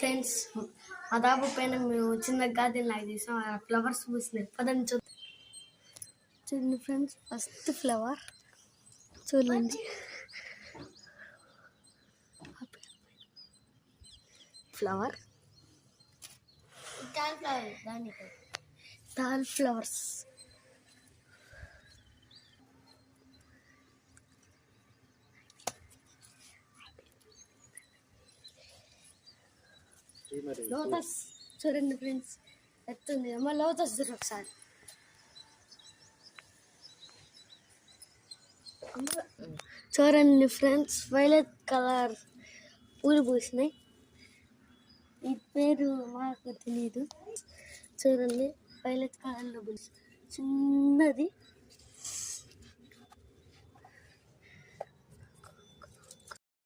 Friends, మా దాబు పైన మేము చిన్న గార్డెన్ లాగా చేసాం. ఆ ఫ్లవర్స్ పూసినాయి. పదండి చూడండి ఫ్రెండ్స్, ఫస్ట్ ఫ్లవర్ చూడండి. Flower tall flowers. లోటస్ చూడండి ఫ్రెండ్స్, ఎత్తుంది అమ్మ. లోటస్ చూడండి ఒకసారి. చూడండి ఫ్రెండ్స్, వైలెట్ కలర్ పూలు పూసినాయి. ఈ పేరు మాకు తెలీదు. చూడండి, వైలెట్ కలర్లో పూసి చిన్నది.